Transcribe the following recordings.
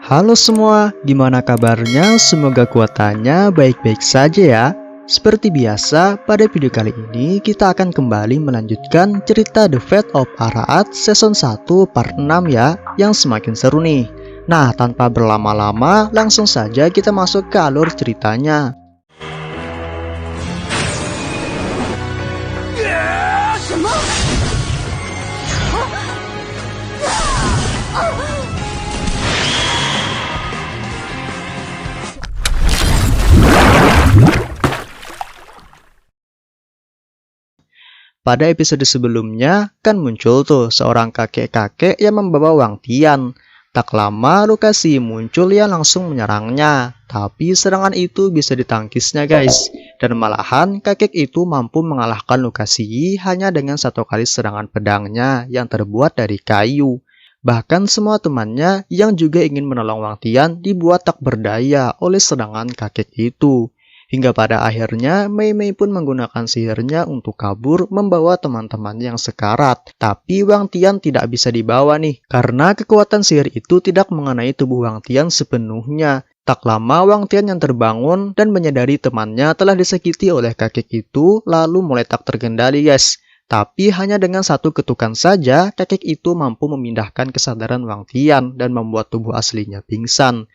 Halo semua, gimana kabarnya? Semoga kuatannya baik-baik saja ya. Seperti biasa, pada video kali ini kita akan kembali melanjutkan cerita The Fate of Araat Season 1 Part 6 ya, yang semakin seru nih. Nah, tanpa berlama-lama, langsung saja kita masuk ke alur ceritanya. Pada episode sebelumnya, kan muncul tuh seorang kakek-kakek yang membawa Wang Tian. Tak lama, Lucasia muncul yang langsung menyerangnya. Tapi serangan itu bisa ditangkisnya guys. Dan malahan, kakek itu mampu mengalahkan Lucasia hanya dengan satu kali serangan pedangnya yang terbuat dari kayu. Bahkan semua temannya yang juga ingin menolong Wang Tian dibuat tak berdaya oleh serangan kakek itu. Hingga pada akhirnya, Mei Mei pun menggunakan sihirnya untuk kabur membawa teman-teman yang sekarat. Tapi Wang Tian tidak bisa dibawa nih, karena kekuatan sihir itu tidak mengenai tubuh Wang Tian sepenuhnya. Tak lama Wang Tian yang terbangun dan menyadari temannya telah disakiti oleh kakek itu, lalu mulai tak terkendali guys. Tapi hanya dengan satu ketukan saja, kakek itu mampu memindahkan kesadaran Wang Tian dan membuat tubuh aslinya pingsan.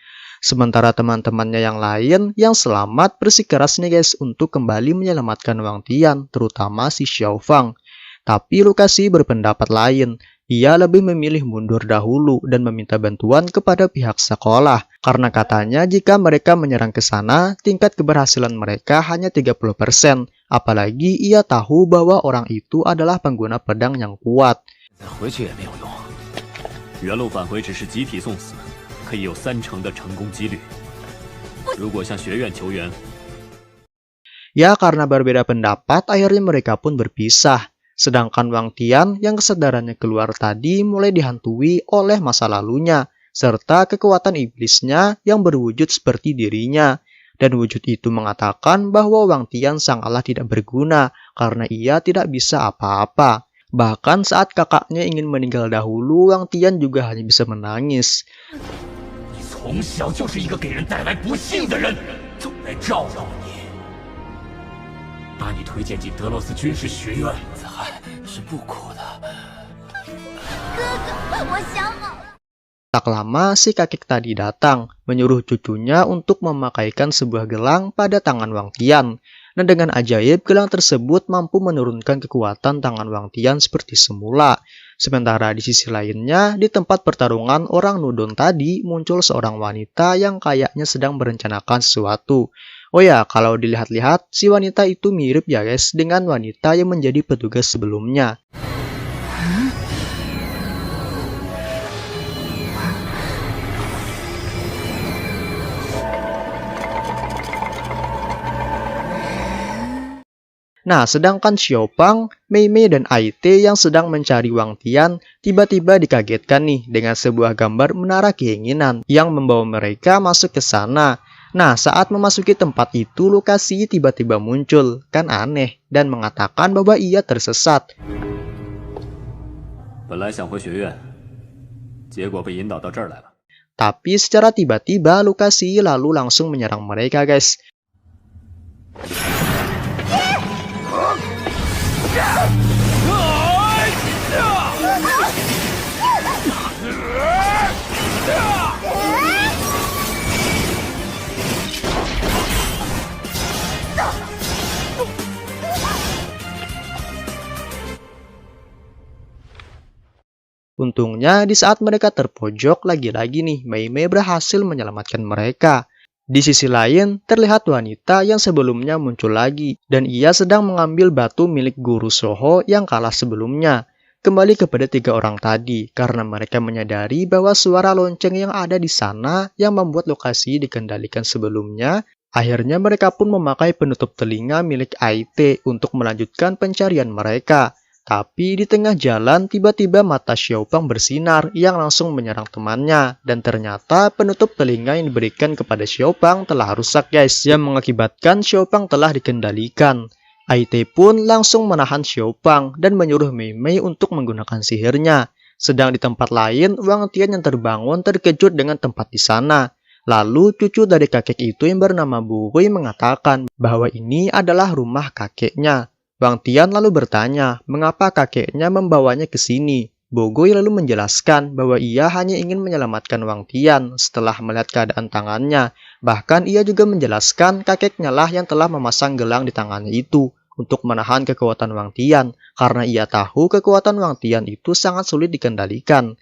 Sementara teman-temannya yang lain yang selamat bersikeras nih guys untuk kembali menyelamatkan Wang Tian, terutama si Xiao Fang. Tapi Lucasia berpendapat lain. Ia lebih memilih mundur dahulu dan meminta bantuan kepada pihak sekolah. Karena katanya jika mereka menyerang ke sana, tingkat keberhasilan mereka hanya 30%. Apalagi ia tahu bahwa orang itu adalah pengguna pedang yang kuat. Ya, karena berbeda pendapat, akhirnya mereka pun berpisah. Sedangkan Wang Tian yang kesadarannya keluar tadi mulai dihantui oleh masa lalunya, serta kekuatan iblisnya yang berwujud seperti dirinya. Dan wujud itu mengatakan bahwa Wang Tian sang Allah tidak berguna, karena ia tidak bisa apa-apa. Bahkan saat kakaknya ingin meninggal dahulu, Wang Tian juga hanya bisa menangis. Tak lama si kakek tadi datang, menyuruh cucunya untuk memakaikan sebuah gelang pada tangan Wang Tian. Dan dengan ajaib, gelang tersebut mampu menurunkan kekuatan tangan Wang Tian seperti semula. Sementara di sisi lainnya, di tempat pertarungan orang Nudon tadi, muncul seorang wanita yang kayaknya sedang merencanakan sesuatu. Oh ya, kalau dilihat-lihat, si wanita itu mirip ya guys dengan wanita yang menjadi petugas sebelumnya. Nah, sedangkan Xiao Fang, Mei Mei, dan Aite yang sedang mencari Wang Tian tiba-tiba dikagetkan nih dengan sebuah gambar menara keinginan yang membawa mereka masuk ke sana. Nah, saat memasuki tempat itu, Lucasia tiba-tiba muncul, kan aneh, dan mengatakan bahwa ia tersesat. Tapi secara tiba-tiba, Lucasia lalu langsung menyerang mereka guys. Untungnya di saat mereka terpojok lagi-lagi nih, Mei Mei berhasil menyelamatkan mereka. Di sisi lain, terlihat wanita yang sebelumnya muncul lagi, dan ia sedang mengambil batu milik guru Soho yang kalah sebelumnya. Kembali kepada 3 orang tadi, karena mereka menyadari bahwa suara lonceng yang ada di sana yang membuat Lucasia dikendalikan sebelumnya. Akhirnya mereka pun memakai penutup telinga milik Aite untuk melanjutkan pencarian mereka. Tapi di tengah jalan tiba-tiba mata Xiao Fang bersinar yang langsung menyerang temannya. Dan ternyata penutup telinga yang diberikan kepada Xiao Fang telah rusak guys, yang mengakibatkan Xiao Fang telah dikendalikan. Aite pun langsung menahan Xiaopang dan menyuruh Mei Mei untuk menggunakan sihirnya. Sedang di tempat lain, Wang Tian yang terbangun terkejut dengan tempat di sana. Lalu cucu dari kakek itu yang bernama Bu Hui mengatakan bahwa ini adalah rumah kakeknya. Wang Tian lalu bertanya mengapa kakeknya membawanya ke sini. Bu Hui lalu menjelaskan bahwa ia hanya ingin menyelamatkan Wang Tian setelah melihat keadaan tangannya. Bahkan ia juga menjelaskan kakeknya lah yang telah memasang gelang di tangannya itu untuk menahan kekuatan Wang Tian karena ia tahu kekuatan Wang Tian itu sangat sulit dikendalikan.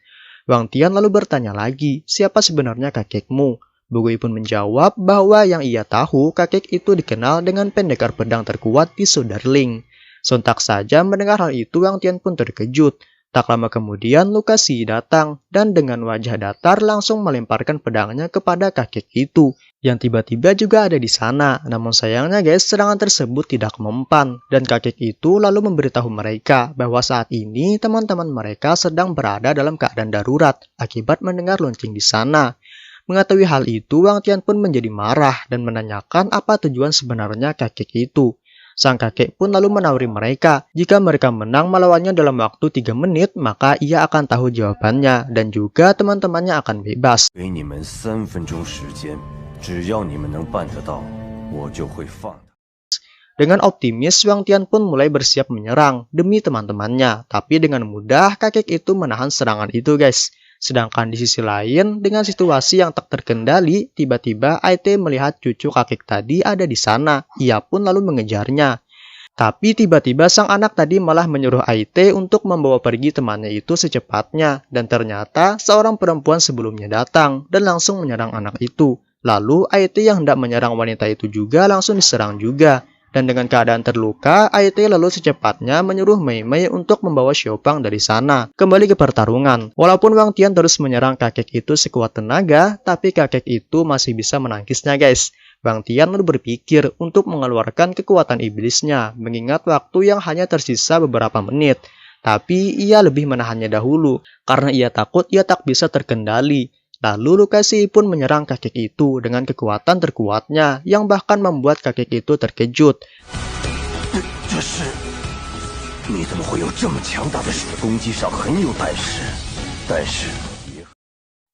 Wang Tian lalu bertanya lagi, siapa sebenarnya kakekmu? Bu Hui pun menjawab bahwa yang ia tahu kakek itu dikenal dengan pendekar pedang terkuat di Soderling. Sontak saja mendengar hal itu Wang Tian pun terkejut. Tak lama kemudian Lu Kasi datang dan dengan wajah datar langsung melemparkan pedangnya kepada kakek itu yang tiba-tiba juga ada di sana. Namun sayangnya guys, serangan tersebut tidak mempan dan kakek itu lalu memberitahu mereka bahwa saat ini teman-teman mereka sedang berada dalam keadaan darurat akibat mendengar lonceng di sana. Mengetahui hal itu, Wang Tian pun menjadi marah dan menanyakan apa tujuan sebenarnya kakek itu. Sang kakek pun lalu menawari mereka, jika mereka menang melawannya dalam waktu 3 menit, maka ia akan tahu jawabannya dan juga teman-temannya akan bebas. Dengan optimis, Wang Tian pun mulai bersiap menyerang demi teman-temannya, tapi dengan mudah kakek itu menahan serangan itu guys. Sedangkan di sisi lain, dengan situasi yang tak terkendali, tiba-tiba Aite melihat cucu kakek tadi ada di sana. Ia pun lalu mengejarnya. Tapi tiba-tiba sang anak tadi malah menyuruh Aite untuk membawa pergi temannya itu secepatnya. Dan ternyata seorang perempuan sebelumnya datang dan langsung menyerang anak itu. Lalu Aite yang hendak menyerang wanita itu juga langsung diserang juga. Dan dengan keadaan terluka, Aite lalu secepatnya menyuruh Mei Mei untuk membawa Xiaopang dari sana, kembali ke pertarungan. Walaupun Wang Tian terus menyerang kakek itu sekuat tenaga, tapi kakek itu masih bisa menangkisnya guys. Wang Tian lalu berpikir untuk mengeluarkan kekuatan iblisnya, mengingat waktu yang hanya tersisa beberapa menit. Tapi ia lebih menahannya dahulu, karena ia takut ia tak bisa terkendali. Lalu Lu Kasi pun menyerang kakek itu dengan kekuatan terkuatnya yang bahkan membuat kakek itu terkejut.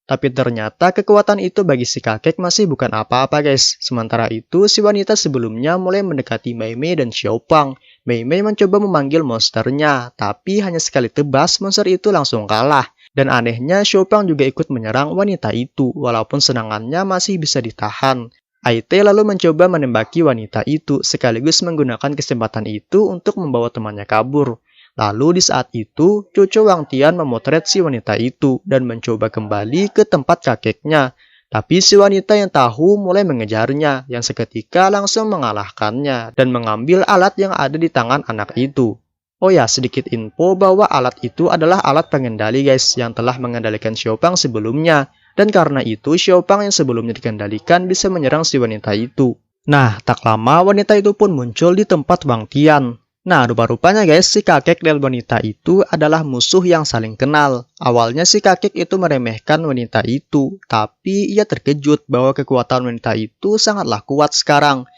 Tapi ternyata kekuatan itu bagi si kakek masih bukan apa-apa guys. Sementara itu si wanita sebelumnya mulai mendekati Mei Mei dan Xiaopang. Mei Mei mencoba memanggil monsternya, tapi hanya sekali tebas monster itu langsung kalah. Dan anehnya, Xiaopang juga ikut menyerang wanita itu, walaupun serangannya masih bisa ditahan. Aite lalu mencoba menembaki wanita itu, sekaligus menggunakan kesempatan itu untuk membawa temannya kabur. Lalu di saat itu, cucu Wang Tian memotret si wanita itu, dan mencoba kembali ke tempat kakeknya. Tapi si wanita yang tahu mulai mengejarnya, yang seketika langsung mengalahkannya, dan mengambil alat yang ada di tangan anak itu. Oh ya, sedikit info bahwa alat itu adalah alat pengendali guys yang telah mengendalikan Xiaopang sebelumnya. Dan karena itu Xiaopang yang sebelumnya dikendalikan bisa menyerang si wanita itu. Nah, tak lama wanita itu pun muncul di tempat Wang Tian. Nah, rupa-rupanya guys, si kakek dan wanita itu adalah musuh yang saling kenal. Awalnya si kakek itu meremehkan wanita itu, tapi ia terkejut bahwa kekuatan wanita itu sangatlah kuat sekarang.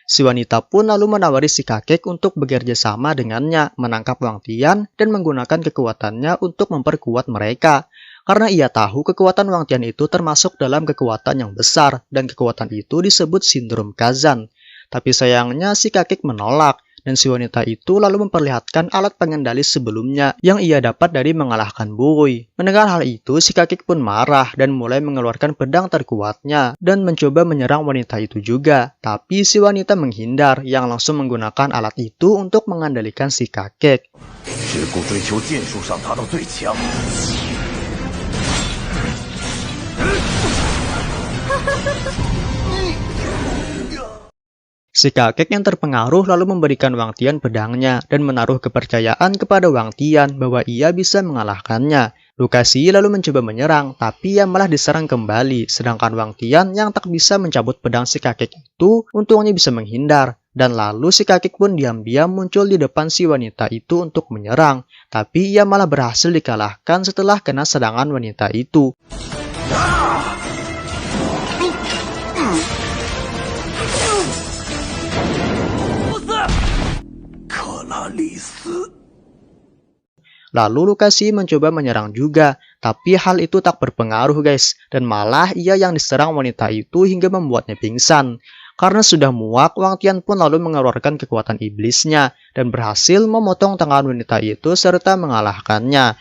Si wanita pun lalu menawari si kakek untuk bekerja sama dengannya, menangkap Wang Tian dan menggunakan kekuatannya untuk memperkuat mereka. Karena ia tahu kekuatan Wang Tian itu termasuk dalam kekuatan yang besar, dan kekuatan itu disebut sindrom Kazan. Tapi sayangnya si kakek menolak. Dan si wanita itu lalu memperlihatkan alat pengendali sebelumnya yang ia dapat dari mengalahkan Bu Hui. Mendengar hal itu, si kakek pun marah dan mulai mengeluarkan pedang terkuatnya dan mencoba menyerang wanita itu juga. Tapi si wanita menghindar yang langsung menggunakan alat itu untuk mengendalikan si kakek. Si kakek yang terpengaruh lalu memberikan Wang Tian pedangnya dan menaruh kepercayaan kepada Wang Tian bahwa ia bisa mengalahkannya. Lucasi lalu mencoba menyerang, tapi ia malah diserang kembali, sedangkan Wang Tian yang tak bisa mencabut pedang si kakek itu, untungnya bisa menghindar. Dan lalu si kakek pun diam-diam muncul di depan si wanita itu untuk menyerang, tapi ia malah berhasil dikalahkan setelah kena serangan wanita itu. Lalu Lucasi mencoba menyerang juga, tapi hal itu tak berpengaruh guys, dan malah ia yang diserang wanita itu hingga membuatnya pingsan. Karena sudah muak, Wang Tian pun lalu mengeluarkan kekuatan iblisnya, dan berhasil memotong tangan wanita itu serta mengalahkannya.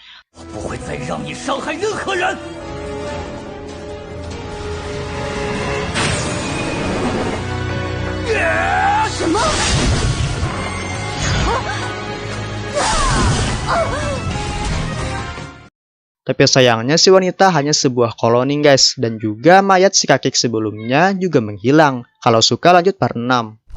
Tapi sayangnya si wanita hanya sebuah cloning guys, dan juga mayat si kakek sebelumnya juga menghilang. Kalau suka lanjut part 6.